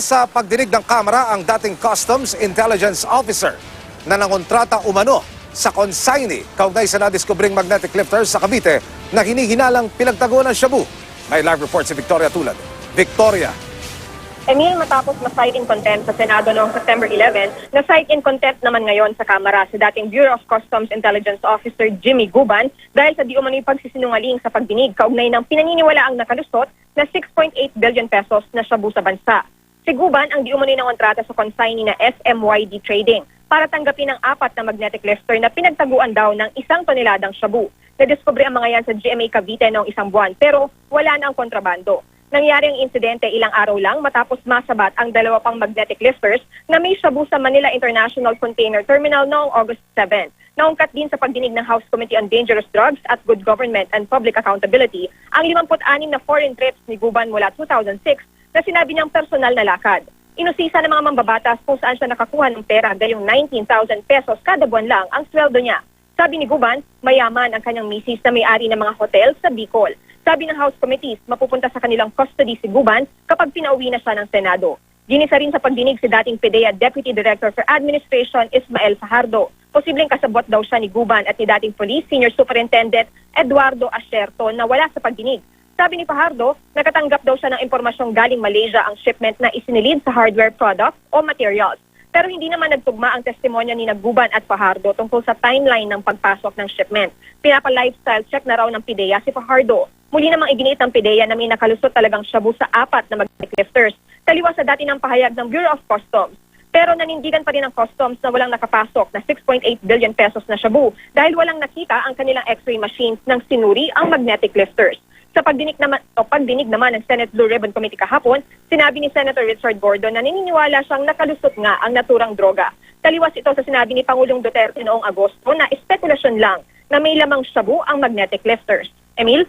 Sa pagdinig ng Kamara ang dating Customs Intelligence Officer na nangontrata umano sa consignee kaugnay sa nadiskubring magnetic lifters sa Cavite na hinihinalang pinagtaguan ng shabu. May live report si Victoria Tulad. Victoria. Emil, matapos ma-cite in contempt sa Senado noong September 11, na-cite in contempt naman ngayon sa Kamara si dating Bureau of Customs Intelligence Officer Jimmy Guban dahil sa di umano'y pagsisinungaling sa pagdinig kaugnay ng pinaniniwalaang nakalusot na 6.8 billion pesos na shabu sa bansa. Si Guban ang di umano'y nangontrata sa consignee na SMYD Trading para tanggapin ang 4 na magnetic lifter na pinagtaguan daw ng 1 toneladang shabu. Nadiskubre ang mga yan sa GMA Cavite noong 1 buwan pero wala na ang kontrabando. Nangyari ang insidente ilang araw lang matapos masabat ang 2 pang magnetic lifters na may shabu sa Manila International Container Terminal noong August 7. Naungkat din sa pagdinig ng House Committee on Dangerous Drugs at Good Government and Public Accountability ang 56 na foreign trips ni Guban mula 2006 na sinabi niyang personal na lakad. Inusisa ng mga mambabatas kung saan siya nakakuha ng pera dahil yung 19,000 pesos kada buwan lang ang sweldo niya. Sabi ni Guban, mayaman ang kanyang misis na may-ari ng mga hotel sa Bicol. Sabi ng House Committees, mapupunta sa kanilang custody si Guban kapag pinauwi na siya ng Senado. Ginisa rin sa pagdinig si dating PDEA Deputy Director for Administration Ismael Fajardo. Posibleng kasabot daw siya ni Guban at ni dating Police Senior Superintendent Eduardo Asierto na wala sa pagdinig. Sabi ni Fajardo, nakatanggap daw siya ng impormasyong galing Malaysia ang shipment na isinilid sa hardware products o materials. Pero hindi naman nagtugma ang testimonya ni Guban at Fajardo tungkol sa timeline ng pagpasok ng shipment. Pinapa-lifestyle check na raw ng PDEA si Fajardo. Muli namang iginiit ng PDEA na may nakalusot talagang shabu sa 4 na magnetic lifters, taliwas sa dati ng pahayag ng Bureau of Customs. Pero nanindigan pa rin ng Customs na walang nakapasok na 6.8 billion pesos na shabu dahil walang nakita ang kanilang x-ray machines ng sinuri ang magnetic lifters. Sa pagdinig naman ng Senate Blue Ribbon Committee kahapon, sinabi ni Senator Richard Gordon na naniniwala siyang nakalusot nga ang naturang droga. Taliwas ito sa sinabi ni Pangulong Duterte noong Agosto na espekulasyon lang na may lamang shabu ang magnetic lifters. Emil?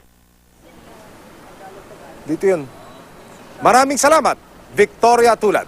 Dito yun. Maraming salamat, Victoria Tulad.